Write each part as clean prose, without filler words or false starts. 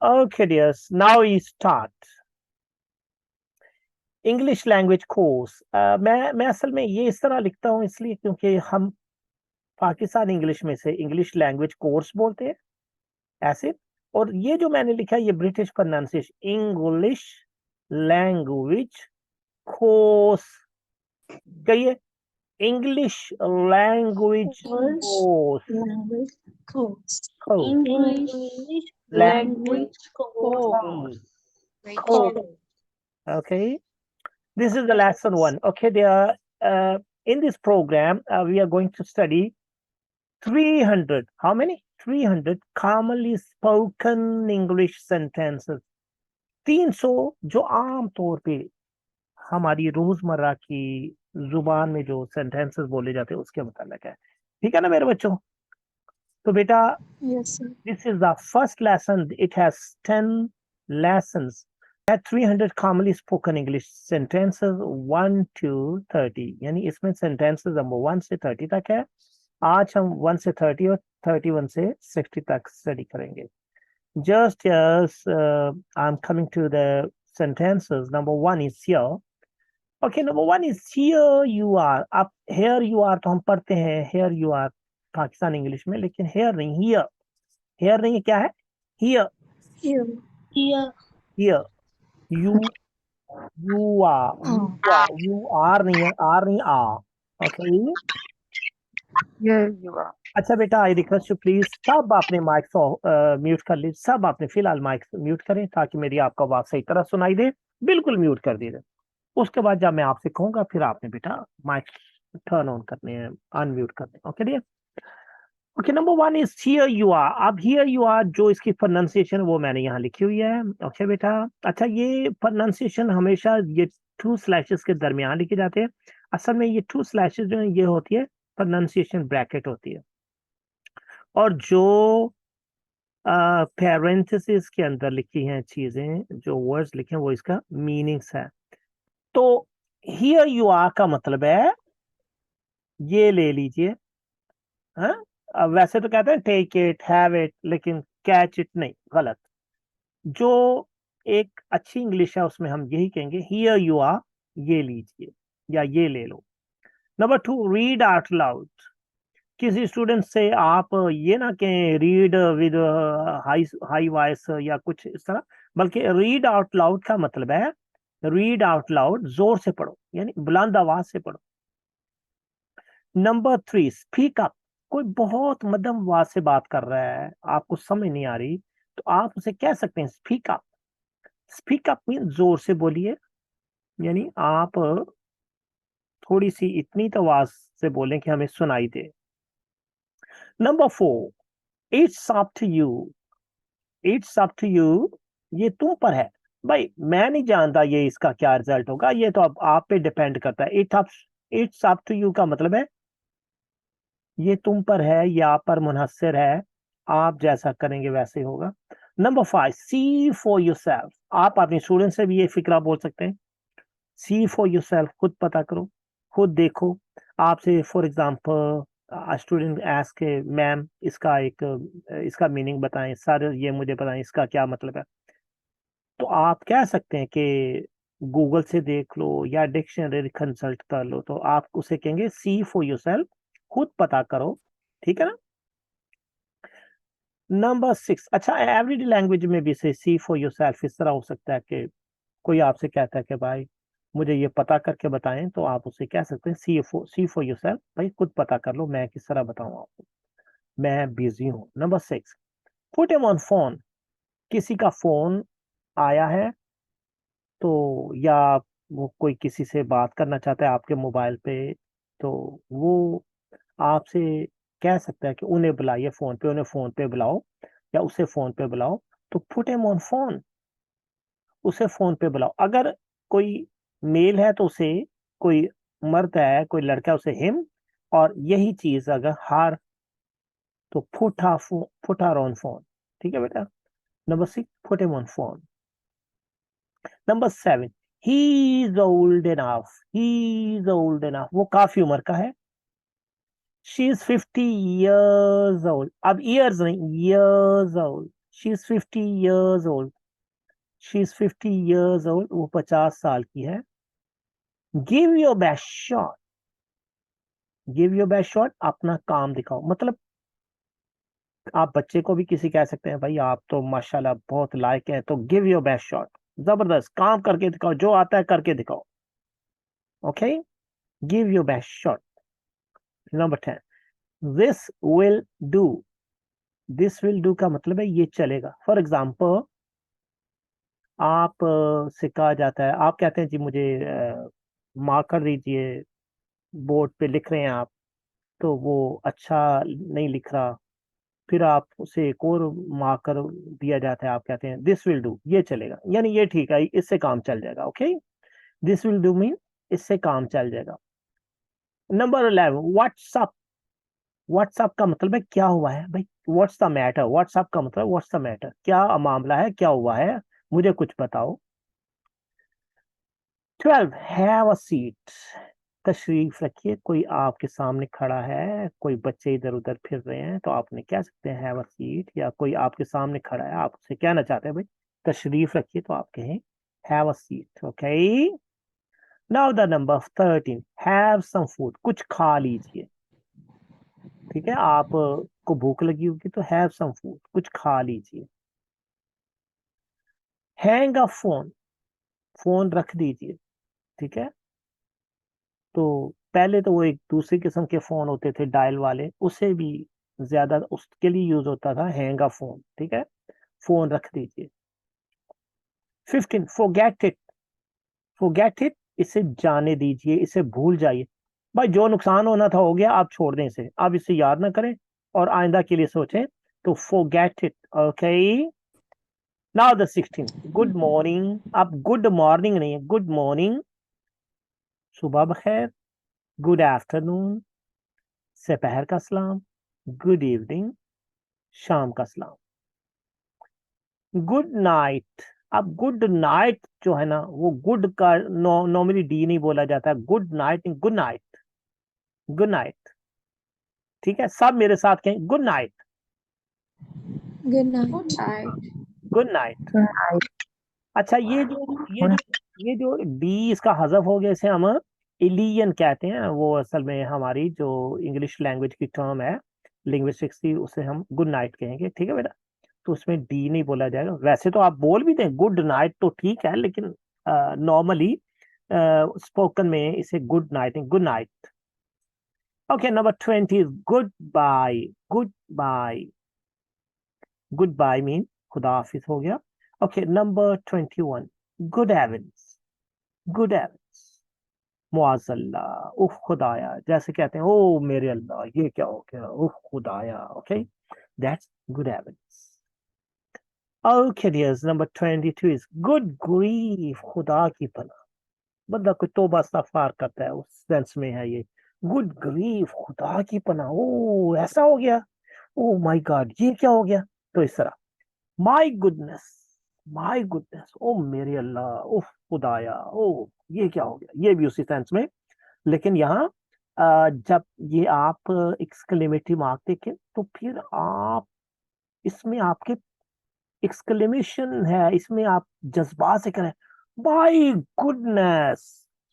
Okay, dears. Now we start. English language course. मैं असल में ये इस तरह लिखता हूँ इसलिए क्योंकि हम पाकिस्तान इंग्लिश में से इंग्लिश लैंग्वेज कोर्स बोलते हैं ऐसे। और ये जो मैंने लिखा है ये British pronunciation English language course. कहिए English language English course. language course. Course English language language course. Course. Okay, this is the lesson one. Okay, there. In this program, we are going to study 300. How many? 300 commonly spoken English sentences. 300 जो आम तौर पे हमारी रोजमर्रा की जुबान में जो सेंटेंसेस बोले जाते हैं उसके मुताबिक है। ठीक है ना मेरे बच्चों? तो बेटा, Yes, sir. this is the first lesson. It has 10 lessons. 300 commonly spoken English sentences 1 to 30, यानी इसमें sentences नंबर 1 से 30 तक है। आज हम 1 से 30 और 31 से 60 तक स्टडी करेंगे। Just as I'm coming to the sentences, number 1 is here. Okay, number 1 is here you are. अब here you are तो हम पढ़ते हैं here you are Pakistan English में, लेकिन here नहीं, here नहीं है, क्या है? Here, Here. Here. here, you you are नहीं है, are नहीं are. Okay. Here you are. अच्छा बेटा, आई रिक्वेस्ट यू प्लीज सब अपने माइक म्यूट कर लीजिए। सब आपने फिलहाल माइक म्यूट करें ताकि मेरी आपका आवाज सही तरह सुनाई दे। बिल्कुल म्यूट कर दीजिए। उसके बाद जब मैं आपसे कहूंगा फिर आपने बेटा माइक टर्न ऑन करने हैं, अनम्यूट करने हैं। Okay dear? Okay, number 1 is here you are. अब हियर यू आर जो इसकी प्रोनाउंसिएशन वो मैंने यहाँ लिखी हुई है। ओके बेटा, अच्छा ये प्रोनाउंसिएशन हमेशा ये 2 स्लैशेस के दरमियान लिखे जाते हैं। असल में ये 2 स्लैशेस जो है ये होती है प्रोनाउंसिएशन ब्रैकेट होती है, और जो पैरेंथेसिस के अंदर लिखी हैं चीजें, जो वर्ड्स लिखे हैं वो इसका मीनिंग्स है। तो हियर यू आर का मतलब है ये ले लीजिए। हाँ, अब वैसे तो कहते हैं टेक इट, हैव इट, लेकिन कैच इट नहीं, गलत। जो एक अच्छी इंग्लिश है उसमें हम यही कहेंगे हियर यू आर, ये लीजिए या ये ले लो। Number 2, read out loud. किसी स्टूडेंट से आप ये ना कहें read with high high voice या कुछ इस तरह, बल्कि रीड आउट लाउड का मतलब है रीड आउट लाउड, जोर से पढ़ो, यानी बुलंद आवाज से पढ़ो। Number 3, speak up. कोई बहुत मध्यम आवाज से बात कर रहा है, आपको समझ नहीं आ रही, तो आप उसे कह सकते हैं speak up. Speak up mean जोर से बोलिए, यानी आप थोड़ी सी इतनी तो आवाज से बोलें कि हमें सुनाई दे। Number 4, it's up to you. It's up to you, ये तुम पर है। भाई मैं नहीं जानता ये इसका क्या रिजल्ट होगा, ये तो अब आप पे डिपेंड करता है। इट्स अप टू यू का मतलब है ये तुम पर है या आप पर मुनहसर है, आप जैसा करेंगे वैसे होगा। Number 5, see for yourself. आप अपने स्टूडेंट से भी ये फिक्रा बोल सकते हैं, सी फॉर योरसेल्फ, खुद पता करो, खुद देखो। आपसे for example student ask ma'am इसका मीनिंग बताएं, सर ये मुझे बताएं इसका क्या मतलब है। तो आप कह सकते हैं कि गूगल से देख लो या डिक्शनरी कंसल्ट कर लो, तो आप उसे कहेंगे सी फॉर योरसेल्फ, खुद पता करो। ठीक है ना? नंबर 6, अच्छा एवरीडे लैंग्वेज में भी से सी फॉर योरसेल्फ इस तरह हो सकता है कि कोई आपसे कहता है कि भाई मुझे ये पता करके बताएं, तो आप उसे कह सकते हैं सी फॉर योरसेल्फ, भाई खुद पता कर लो, मैं किस तरह बताऊं आपको, मैं बिजी हूं। Number 6, put him on phone. किसी का फोन आया है तो, या वो कोई किसी से बात करना चाहता है आपके मोबाइल पे, तो वो आपसे कह सकता है कि उन्हें बुलाइए फोन पे, उन्हें फोन पे बुलाओ या उसे फोन पे बुलाओ। तो पुट हिम ऑन फोन, उसे फोन पे बुलाओ। अगर कोई मेल है तो उसे, कोई मर्द है कोई लड़का है उसे हिम, और यही चीज अगर हार तो पुट हर ऑन फोन। ठीक है बेटा? Number 6, put him on phone. Number 7, he is old enough. He is old enough, वो काफी उम्र का है। She is 50 years old। अब ईयर्स नहीं, years old। She is 50 years old. She is 50 years old. वो 50 साल की है. Give your best shot. Give your best shot, अपना काम दिखाओ. मतलब आप बच्चे को भी किसी कह सकते हैं, भाई आप तो माशाल्लाह बहुत लायक है, तो गिव योर बेस्ट शॉट. जबरदस्त काम करके दिखाओ, जो आता है करके दिखाओ. Okay, give your best shot. Number 10, this will do. This will do का मतलब है ये चलेगा. फॉर एग्जाम्पल, आप से कहा जाता है, आप कहते हैं जी मुझे मार्कर दीजिए, बोर्ड पे लिख रहे हैं आप, तो वो अच्छा नहीं लिख रहा, फिर आप उसे एक और मार्कर दिया जाता है, आप कहते हैं दिस विल डू, ये चलेगा, यानी ये ठीक है, इससे काम चल जाएगा. Okay, this will do mean इससे काम चल जाएगा. Number 11, WhatsApp. व्हाट्सअप का मतलब है क्या हुआ है भाई. What's the matter. व्हाट्सअप का मतलब व्हाट्स द मैटर, क्या मामला है, क्या हुआ है, मुझे कुछ बताओ. 12, हैव अ सीट. तशरीफ रखिए. कोई आपके सामने खड़ा है, कोई बच्चे इधर उधर फिर रहे हैं, तो आपने कह सकते हैं हैव अ सीट. या कोई आपके सामने खड़ा है, आप उससे कहना चाहते हैं भाई तशरीफ रखिए, तो आप कहें have a seat. Okay, now the number 13, have some food. कुछ खा लीजिए. ठीक है, आप को भूख लगी होगी तो हैव सम फूड, कुछ खा लीजिए. हैंग अ फोन. फोन रख दीजिए. ठीक है, तो पहले तो वो एक दूसरी किस्म के फोन होते थे डायल वाले, उससे भी ज्यादा उसके लिए यूज होता था हैंग अ फोन. ठीक है, फोन रख दीजिए. 15, फॉरगेट इट. फॉरगेट इट, इसे जाने दीजिए, इसे भूल जाइए. भाई जो नुकसान होना था हो गया, आप छोड़ दें इसे, आप इसे याद ना करें और आइंदा के लिए सोचें. तो forget it. Okay, now the 16, good morning. अब गुड मॉर्निंग नहीं है, गुड मॉर्निंग, सुबह बखैर. गुड आफ्टरनून, दोपहर का सलाम. गुड इवनिंग, शाम का सलाम. Good night. अब गुड नाइट जो है ना, वो गुड का नॉर्मली डी नहीं बोला जाता है. Good night, good night, good night. ठीक है, सब मेरे साथ कहें good night. Good night. Good night. Good night. Good अच्छा, ये जो डी इसका हजफ हो गया, इसे हम इलियन कहते हैं. वो असल में हमारी जो इंग्लिश लैंग्वेज की टर्म है, लिंग्विस्टिक्स की, उसे हम गुड नाइट कहेंगे. ठीक है बेटा, तो उसमें डी नहीं बोला जाएगा. वैसे तो आप बोल भी दें गुड नाइट तो ठीक है, लेकिन नॉर्मली स्पोकन में इसे good night, good night. Okay, number 20, goodbye. Goodbye. Goodbye mean खुदा हाफिज हो गया. Okay, number 21, good heavens. Good heavens, मुआज़ल्ला, उफ खुदाया, जैसे कहते हैं ओ मेरे अल्लाह ये क्या हो गया, उफ खुदाया. Okay, that's good heavens. Okay, dears, number 22 is good grief. खुदा की पनाह. बंदा कोई तौबा इस्तगफार करता है, उस सेंस में है ये. गुड ग्रीफ, खुदा की पनाह. ओ ऐसा हो गया, ओ माय गॉड ये क्या हो गया. तो इस तरह माय गुडनेस. माय गुडनेस, ओ मेरे अल्लाह, उफ खुदाया, ओ ये क्या हो गया, ये भी उसी सेंस में. लेकिन यहाँ जब ये आप एक्सक्लेमेटरी मार्क देखें, तो फिर आप इसमें आपके एक्सक्लेमेशन है, इसमें आप जज्बात से करें बाय गुडनेस,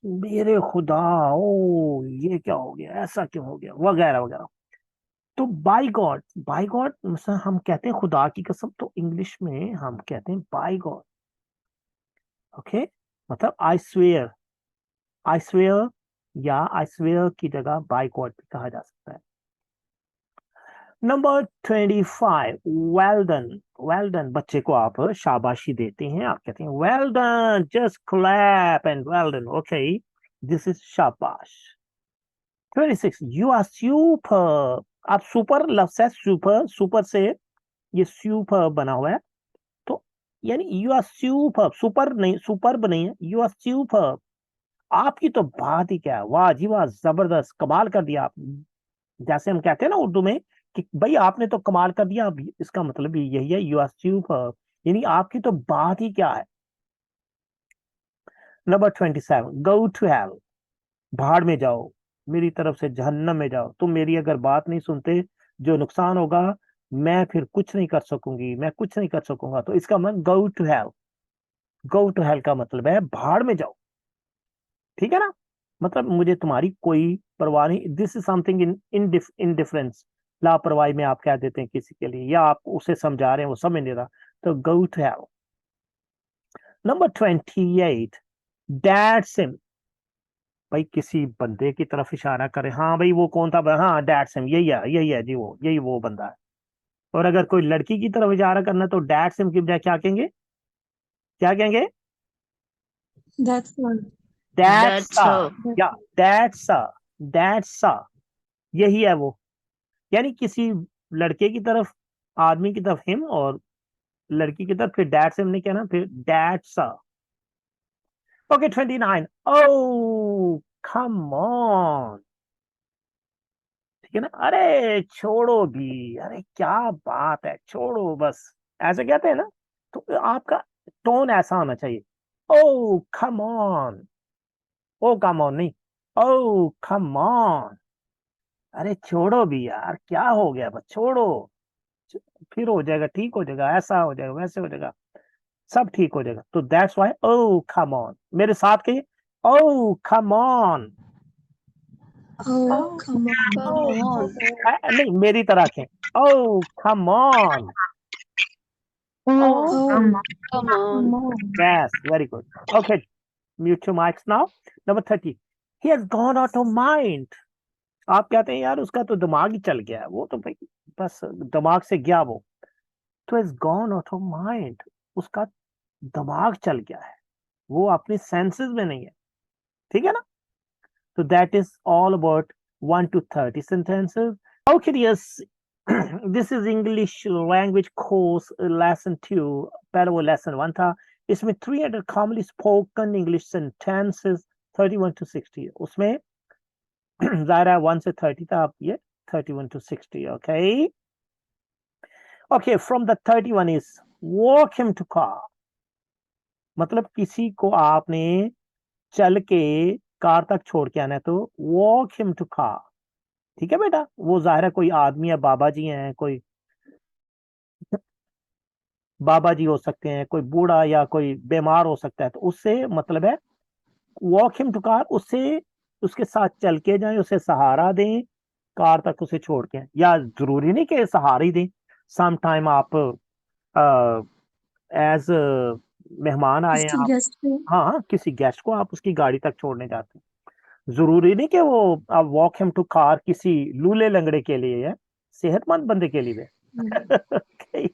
मेरे खुदा, ओ ये क्या हो गया, ऐसा क्यों हो गया, वगैरह वगैरह. तो बाय गॉड. बाय गॉड मतलब हम कहते हैं खुदा की कसम, तो इंग्लिश में हम कहते हैं बाय गॉड. ओके, मतलब आई स्वेयर. आई स्वेयर या आई स्वेयर की जगह बाय गॉड भी कहा जा सकता है. Number 25, well done. Well done, बच्चे को आप शाबाशी देते हैं, आप कहते हैं well done, just clap and well done. Okay, this is शाबाश. 26, यू आर सुपर. आप सुपर लफ्ज है, सुपर, सुपर से ये सुपर बना हुआ है, तो यानी यू आर सुपर. सुपर नहीं, सुपर्ब नहीं है, यू आर सुपर. आपकी तो बात ही क्या है, वाह जी वाह, जबरदस्त, कमाल कर दिया आप. जैसे हम कहते हैं ना उर्दू में कि भाई आपने तो कमाल कर दिया, इसका मतलब भी यही है, यू आर सुपर, यानी आपकी तो बात ही क्या है. Number 27, go to hell. भाड़ में जाओ, मेरी तरफ से जहन्नम में जाओ. तुम मेरी अगर बात नहीं सुनते, जो नुकसान होगा मैं फिर कुछ नहीं कर सकूंगी, मैं कुछ नहीं कर सकूंगा, तो इसका मतलब go to hell. Go to hell का मतलब है भाड़ में जाओ, ठीक है ना। मतलब मुझे तुम्हारी कोई परवाह नहीं, this is something in indifference. लापरवाही में आप कह देते हैं किसी के लिए, या आप उसे समझा रहे हैं वो समझ नहीं रहा, तो go to hell. Number 28, dead sim. भाई किसी बंदे की तरफ इशारा करे, हाँ भाई वो कौन था, हाँ डैड सिम, यही है जी, वो यही वो बंदा है। और अगर कोई लड़की की तरफ इशारा करना तो डैड सिम की बजाय क्या कहेंगे, क्या कहेंगे, That's one. That's That's a That's या दैट्स दैट्स यही है वो। यानी किसी लड़के की तरफ, आदमी की तरफ हिम, और लड़की की तरफ फिर डैड सिम नहीं कहना, फिर that's okay. 29, oh come on, ठीक है ना, अरे छोड़ो भी, अरे क्या बात है, छोड़ो बस, ऐसे कहते हैं ना। तो आपका टोन ऐसा होना चाहिए, ओ come on, O come on नहीं, ओ कम ऑन, अरे छोड़ो भी यार, क्या हो गया, बस छोड़ो, फिर हो जाएगा, ठीक हो जाएगा, ऐसा हो जाएगा, वैसे हो जाएगा, सब ठीक हो जाएगा। तो that's why oh come on, मेरे साथ कहिए, oh come on. oh, come on. come on. नहीं मेरी तरह के, oh come on. Oh, Oh, Oh, come on. come on. Yes, very good. Okay, mute your mics now. Number 30. He has gone out of mind. आप कहते हैं यार उसका तो दिमाग ही चल गया है, वो तो भाई बस दिमाग से गया वो। तो has gone out of mind, उसका दिमाग चल गया है, वो अपनी सेंसेस में नहीं है, ठीक है ना। तो that is all about 1 to 30 sentences. Okay, yes. This is English language course lesson 2. पहले वो lesson 1 था, इसमें 300 commonly spoken English sentences 31 to 60, उसमें जाहिर है 1 से 30 था, अब ये 31 to 60. Okay, okay, from the 31 is walk him to car, मतलब किसी को आपने चल के कार तक छोड़ के आना है, तो वॉक हिम टू कार, ठीक है बेटा। वो जाहिर है कोई आदमी है, बाबा जी हैं, कोई बाबा जी हो सकते हैं, कोई बूढ़ा या कोई बीमार हो सकता है, तो उससे मतलब है वॉक हिम टू कार, उससे उसके साथ चल के जाएं, उसे सहारा दें, कार तक उसे छोड़ के, या जरूरी नहीं कि सहारा ही दें, सम टाइम आप एज मेहमान आए हैं Still आप, guest me. हाँ हाँ, किसी गेस्ट को आप उसकी गाड़ी तक छोड़ने जाते हैं, जरूरी नहीं कि वो आप वॉक हिम टू कार किसी लूले लंगड़े के लिए है, सेहतमंद बंदे के लिए है।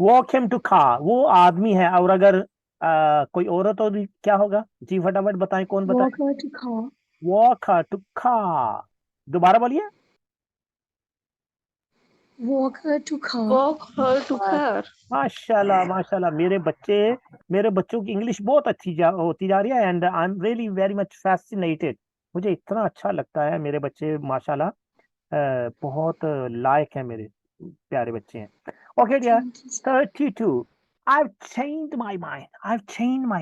वॉक हिम टू कार, वो आदमी है, और अगर कोई औरत हो क्या होगा जी, फटाफट बताएं, कौन बताए। Walk her to car. Walk to car, दोबारा बोलिए। Walk her to car. Walk her to car. माशाल्लाह माशाल्लाह, मेरे बच्चों की इंग्लिश बहुत अच्छी होती जा रही है, and I am really very much fascinated. मुझे इतना अच्छा लगता है, मेरे बच्चे माशाल्लाह बहुत लायक है, मेरे प्यारे बच्चे हैं। Okay dear, Thank you. 32, I've changed my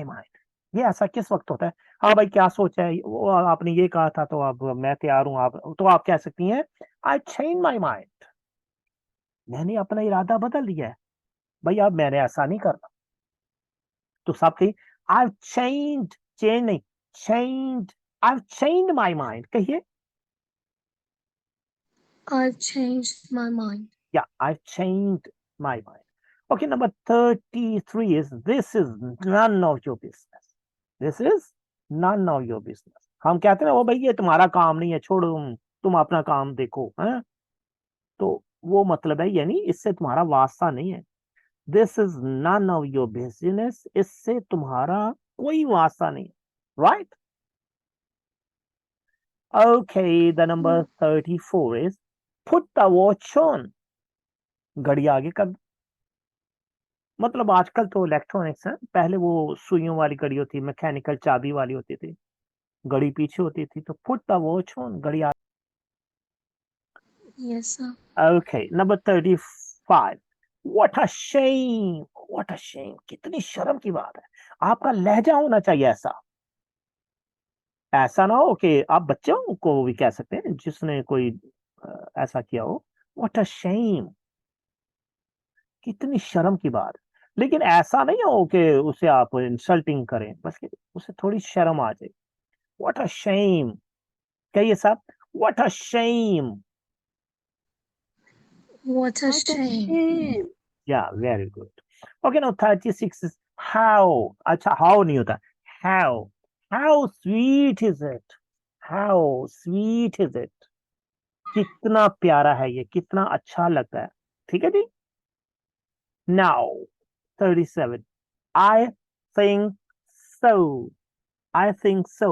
mind, ये ऐसा किस वक्त होता है, हाँ भाई क्या सोचा है, वो आपने ये कहा था, तो अब मैं तैयार हूँ, आप तो आप कह सकती हैं आई चेंज माई माइंड, मैंने अपना इरादा बदल लिया है, भाई अब मैंने ऐसा नहीं करना। तो सब कहिए आई चेंज, चेंज नहीं, change, I change my mind, कहिए, I've changed my mind. yeah, I've changed my mind. Okay, number 33 is this is none of your business. This is none of your business. हम कहते हैं ना, वो भाई ये तुम्हारा काम नहीं है, छोड़ो, तुम अपना काम देखो, हैं। तो वो मतलब है, यानी इससे तुम्हारा वास्ता नहीं है। This is none of your business, इससे तुम्हारा कोई वास्ता नहीं है, right. Okay, the number 34 is put the watch on, घड़ी आगे कर, मतलब आजकल तो इलेक्ट्रॉनिक्स है, पहले वो सुइयों वाली घड़ी होती, मैकेनिकल चाबी वाली होती थी, घड़ी पीछे होती थी, तो पुट द वॉच ऑन, घड़ी आगे। Yes, sir. Okay, number 35, what a shame, what a shame, कितनी शर्म की बात है। आपका लहजा होना चाहिए ऐसा, ऐसा ना हो कि आप बच्चों को भी कह सकते हैं जिसने कोई ऐसा किया हो, व्हाट अ शेम, कितनी शर्म की बात। लेकिन ऐसा नहीं हो कि उसे आप इंसल्टिंग करें, बस कि उसे थोड़ी शर्म आ जाए। व्हाट अ शेम, कहिए साहब, what a shame. What a What a shame. shame. Yeah, very good. Okay, now 36 is how. अच्छा, how नहीं होता, how. How sweet is it? How sweet is it? कितना प्यारा है ये, कितना अच्छा लगता है। ठीक है जी। Now 37. I think so. I think so.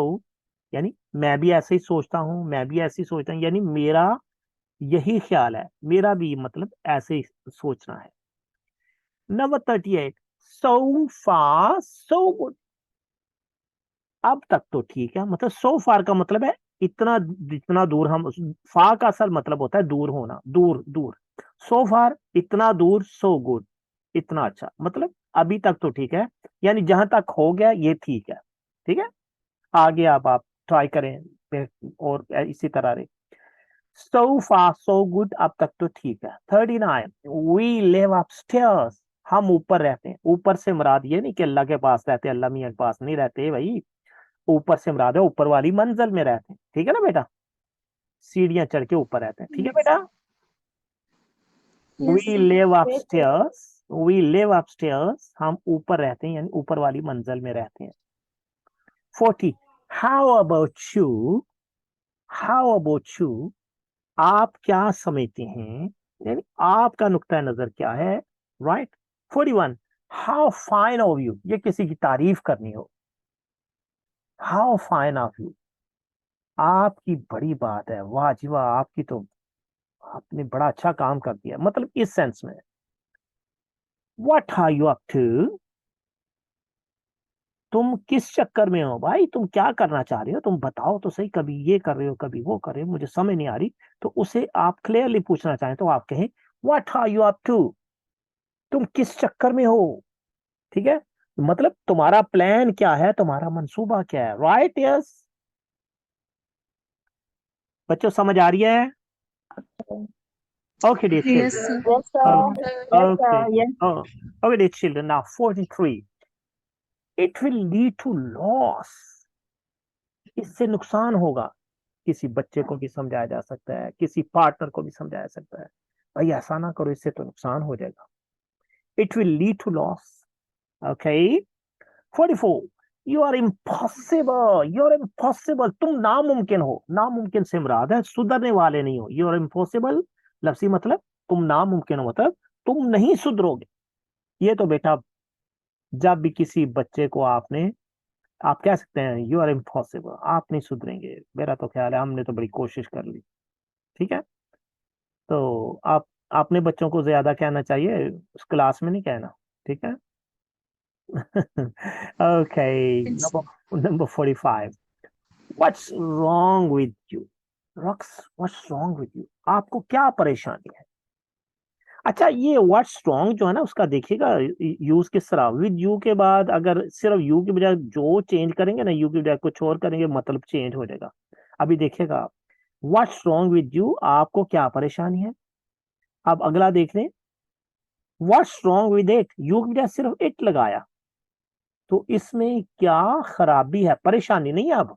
यानी मैं भी ऐसे ही सोचता हूँ, मैं भी ऐसे ही सोचता हूँ, यानी मेरा यही ख्याल है, मेरा भी मतलब ऐसे ही सोचना है। Number 38. So far, so good. अब तक तो ठीक है, मतलब so far का मतलब है इतना, जितना दूर हम, far का असल मतलब होता है दूर होना, दूर दूर। So far इतना दूर, so good इतना अच्छा, मतलब अभी तक तो ठीक है, यानी जहां तक हो गया ये ठीक है। ठीक है, आगे आप ट्राई करें और इसी तरह रहे। So far so good, अब तक तो ठीक है। 39. We live upstairs. हम ऊपर रहते हैं। ऊपर से मुराद ये नहीं कि अल्लाह के पास रहते हैं, अल्लाह मियां के पास नहीं रहते भाई। ऊपर से मुराद है ऊपर वाली मंजिल में रहते हैं। ठीक है ना बेटा, सीढ़ियां चढ़ के ऊपर रहते हैं। ठीक है Yes. बेटा। Yes, We sir. live Yes, sir. upstairs. We live upstairs. हम ऊपर रहते हैं, यानी ऊपर वाली मंजिल में रहते हैं। 40. How about you? How about you? आप क्या समझते हैं, यानी आपका नुक्ता नजर क्या है। Right. 41. How fine of you, ये किसी की तारीफ करनी हो। हाउ फाइन ऑफ यू, आपकी बड़ी बात है, वाह जी वाह, आपकी तो, आपने बड़ा अच्छा काम कर दिया, मतलब इस सेंस में। What are you up to, तुम किस चक्कर में हो भाई, तुम क्या करना चाह रहे हो, तुम बताओ तो सही, कभी ये कर रहे हो कभी वो कर रहे हो, मुझे समझ नहीं आ रही। तो उसे आप क्लियरली पूछना चाहें तो आप कहें what are you up to, तुम किस चक्कर में हो। ठीक है, मतलब तुम्हारा प्लान क्या है, तुम्हारा मंसूबा क्या है। राइट, यस बच्चों, समझ आ रही है। Okay dear Yes, children, sir. Yes, sir. Yes, okay, sir. Yes. Okay dear children, now 43. It will lead to loss, इससे नुकसान होगा। किसी बच्चे को भी समझाया जा सकता है, किसी पार्टनर को भी समझाया सकता है, भाई ऐसा ना करो, इससे तो नुकसान हो जाएगा। It will lead to loss. Okay. 44. You are impossible, you are impossible, तुम नामुमकिन हो। नामुमकिन से मुराद है सुधरने वाले नहीं हो। यू आर इम्पॉसिबल लफ्जी मतलब तुम नामुमकिन हो, मतलब तुम नहीं सुधरोगे। ये तो बेटा जब भी किसी बच्चे को आपने, आप कह सकते हैं यू आर इम्पॉसिबल, आप नहीं सुधरेंगे, मेरा तो ख्याल है हमने तो बड़ी कोशिश कर ली। ठीक है, तो आप अपने बच्चों को ज्यादा कहना चाहिए, उस क्लास में नहीं कहना। ठीक है। Okay, Yes. number 45. What's wrong with you? What's wrong with you? आपको क्या परेशानी है। अच्छा, ये what's wrong जो है ना, उसका देखिएगा यूज किस तरह। विद यू के बाद अगर सिर्फ यू की बजाय जो चेंज करेंगे ना, यू की बजाय कुछ और करेंगे, मतलब चेंज हो जाएगा। अभी देखिएगा आप, व्हाट्स रॉन्ग विद यू, आपको क्या परेशानी है। अब अगला देख लें, what's wrong with it, you की बजाय सिर्फ इट लगाया, तो इसमें क्या खराबी है, परेशानी नहीं है अब।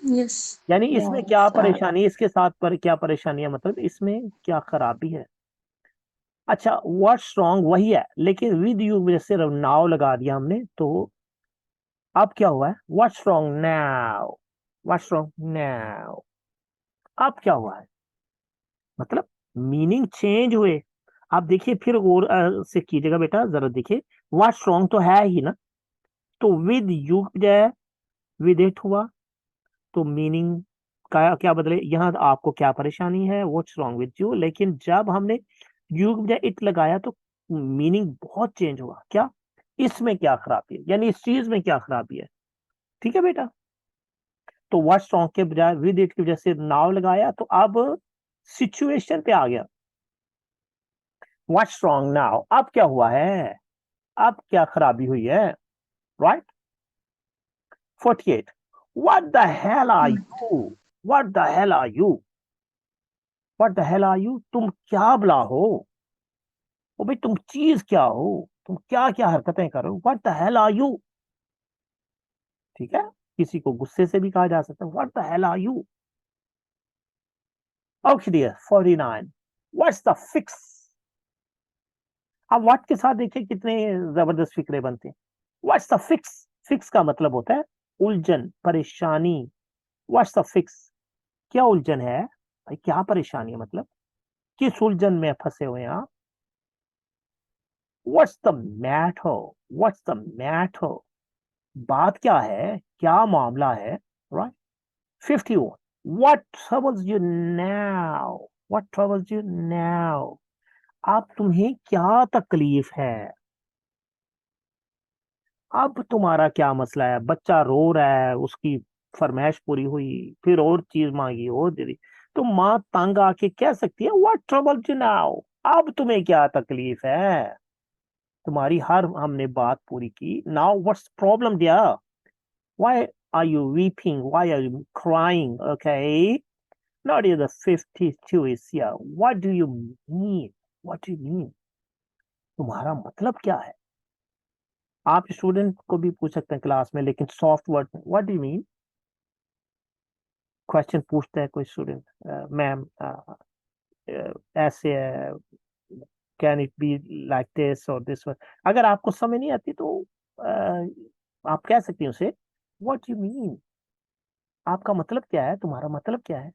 Yes. यानी इसमें Yes, क्या sir. परेशानी है, इसके साथ पर क्या परेशानी है, मतलब इसमें क्या खराबी है। अच्छा, व्हाट्स रॉन्ग वही है, लेकिन विद यू वजह से नाउ लगा दिया हमने, तो अब क्या हुआ है, what's wrong now, what's wrong now, अब क्या हुआ है, मतलब मीनिंग चेंज हुए। आप देखिए फिर और से कीजिएगा बेटा, जरा देखिए, व्हाट्स रॉन्ग तो है ही ना, तो विद यू बजाय विद इट हुआ, तो मीनिंग का क्या बदले, यहाँ आपको क्या परेशानी है, व्हाट्स रॉन्ग विद यू, लेकिन जब हमने यू की बजाय इट लगाया तो मीनिंग बहुत चेंज हुआ। क्या, इसमें क्या खराबी है, यानी इस चीज में क्या खराबी है। ठीक है बेटा, तो व्हाट्स रॉन्ग के बजाय विद इट की वजह से नाउ लगाया, तो अब सिचुएशन पे आ गया। व्हाट्स रॉन्ग नाउ, अब क्या हुआ है, अब क्या खराबी हुई है। Right. 48. What the hell are Right. you? What the hell are you? What the hell are you, तुम क्या बला हो, ओ भाई तुम चीज क्या हो, तुम क्या क्या हरकतें कर रहे हो, what the hell are you. ठीक है, किसी को गुस्से से भी कहा जा सकता है, what the hell are you. Okay dear 49, what's the fix. अब व्हाट के साथ देखिए कितने जबरदस्त फिक्रे बनते हैं। व्हाट्स द फिक्स, फिक्स का मतलब होता है उलझन, परेशानी। व्हाट्स द फिक्स, क्या उलझन है भाई, क्या परेशानी है, मतलब किस उलझन में फंसे हुए हैं आप। What's the matter, what's the matter, बात क्या है, क्या मामला है, right. 51, what troubles you now, what troubles you now, आप तुम्हें क्या तकलीफ है, अब तुम्हारा क्या मसला है। बच्चा रो रहा है, उसकी फरमाइश पूरी हुई, फिर और चीज मांगी और दे दी, तो माँ तंग आके कह सकती है व्हाट ट्रबल यू नाउ, अब तुम्हें क्या तकलीफ है, तुम्हारी हर हमने बात पूरी की, now what's problem dear, why are you weeping, why are you crying, okay. Now dear the 52 is here, what do you mean, what do you mean, तुम्हारा मतलब क्या है। आप स्टूडेंट को भी पूछ सकते हैं क्लास में, लेकिन सॉफ्ट वर्ड में, what do you mean. Question पूछता है कोई स्टूडेंट, मैम ऐसे है, can it be like this और दिस। अगर आपको समझ नहीं आती तो आप कह सकती हैं उसे व्हाट यू मीन, आपका मतलब क्या है, तुम्हारा मतलब क्या है।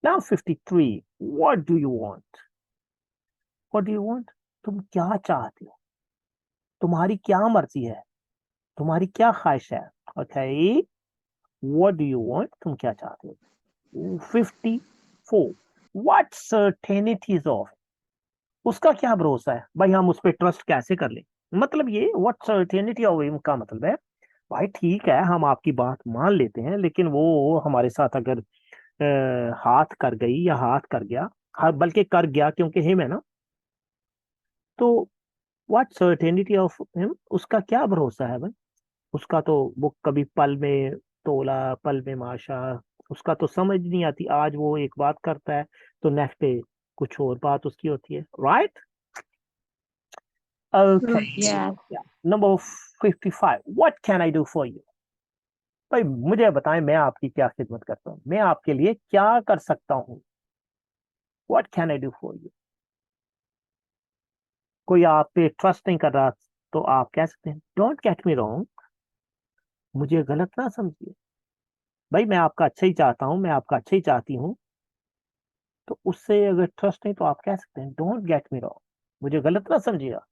Now 53, what do you want, what do you want, तुम क्या चाहते हो, तुम्हारी क्या मर्जी है, तुम्हारी क्या ख्वाहिश है, okay. What do you want, तुम क्या चाहते हो। 54, व्हाट सर्टेनिटीज ऑफ, उसका क्या भरोसा है भाई, हम उस पर ट्रस्ट कैसे कर लें। मतलब ये व्हाट सर्टेनिटी ऑफ का मतलब है भाई ठीक है हम आपकी बात मान लेते हैं, लेकिन वो हमारे साथ अगर हाथ कर गई या हाथ कर गया, बल्कि कर गया क्योंकि हिम है ना, तो व्हाट सर्टेनिटी ऑफ हिम, उसका क्या भरोसा है भाई। उसका तो वो कभी पल में तोला पल में माशा, उसका तो समझ नहीं आती, आज वो एक बात करता है तो नेक्स्ट डे कुछ और बात उसकी होती है, right. Okay, Right. Yes. Number 55, what can I do for you, भाई मुझे बताएं मैं आपकी क्या खिदमत करता हूँ, मैं आपके लिए क्या कर सकता हूँ। What can I do for you, कोई आप पे ट्रस्ट नहीं कर रहा तो आप कह सकते हैं डोंट गेट मी रॉन्ग, मुझे गलत ना समझिए, भाई मैं आपका अच्छा ही चाहता हूँ, मैं आपका अच्छा ही चाहती हूँ। तो उससे अगर ट्रस्ट नहीं तो आप कह सकते हैं डोंट गेट मी रॉन्ग, मुझे गलत ना समझिएगा।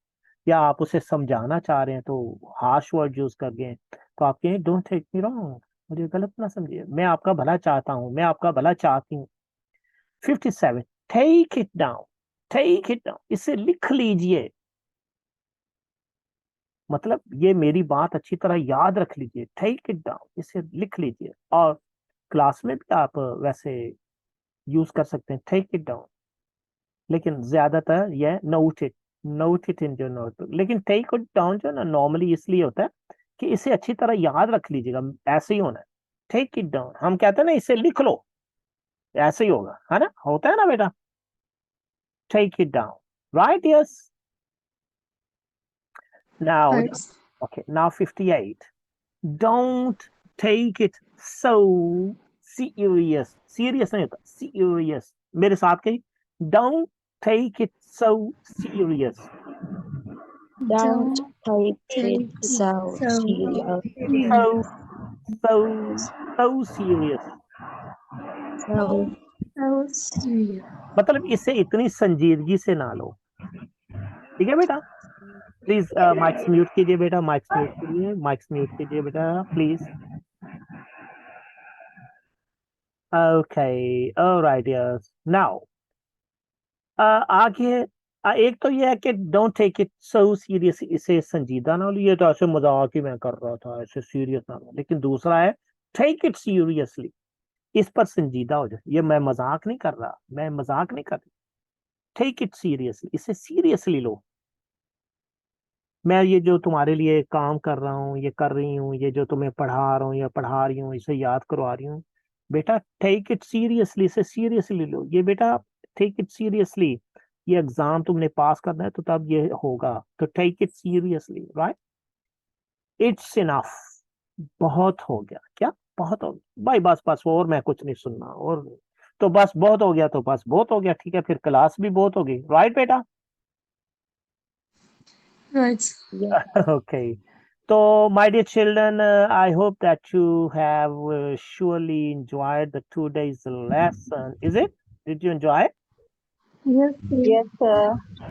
या आप उसे समझाना चाह रहे हैं तो हार्श वर्ड यूज कर गए तो आप कहें डोंट टेक मी रॉन्ग, मुझे गलत ना समझिए, मैं आपका भला चाहता हूँ, मैं आपका भला चाहती हूँ। 57, take it down, take it down, इसे लिख लीजिए, मतलब ये मेरी बात अच्छी तरह याद रख लीजिए, टेक इट डाउन, इसे लिख लीजिए। और क्लास में भी आप वैसे यूज कर सकते हैं टेक इट डाउन, लेकिन ज्यादातर यह note it, note it in your notebook. लेकिन टेक इट डाउन जो ना नॉर्मली इसलिए होता है कि इसे अच्छी तरह याद रख लीजिएगा, ऐसे ही होना है। टेक इट डाउन हम कहते हैं ना इसे लिख लो, ऐसे ही होगा, है ना, होता है ना बेटा, take it down, right, yes. Now Right. okay, now 58, don't take it so serious, serious नहीं होता serious, मेरे साथ कही, don't take it so serious, Don't Don't take it take it so so serious. so serious. so so serious, So So serious. मतलब इसे इतनी संजीदगी से ना लो, ठीक है बेटा। प्लीज माइक्स म्यूट कीजिए बेटा, माइक्स म्यूट कीजिए, माइक्स म्यूट कीजिए बेटा please. Okay, alright, yes. Now आगे एक तो ये है कि don't take it so serious, इसे संजीदा ना लो, ये तो ऐसे मजाक ही मैं कर रहा था, ऐसे सीरियस ना लो। लेकिन दूसरा है टेक इट सीरियसली, इस पर संजीदा हो जाए, ये मैं मजाक नहीं कर रहा, मैं मजाक नहीं कर रही, टेक इट सीरियसली, इसे सीरियसली लो। मैं ये जो तुम्हारे लिए काम कर रहा हूँ, ये कर रही हूँ, ये जो तुम्हें पढ़ा रहा हूँ या पढ़ा रही हूँ, इसे याद करवा रही हूँ, बेटा टेक इट सीरियसली से सीरियसली लो ये बेटा, टेक इट सीरियसली, ये एग्जाम तुमने पास करना है तो तब ये होगा, तो take it seriously, right. It's enough, बहुत हो गया, क्या बहुत हो गया भाई, बस बस और मैं कुछ नहीं सुनना, और तो बस बहुत हो गया, तो बस बहुत हो गया, ठीक है, फिर क्लास भी बहुत हो गई, राइट बेटा। Right. Yes. Okay. So, my dear children, I hope that you have surely enjoyed the 2 days lesson. Is it? Did you enjoy it? Yes, sir. Yes, sir.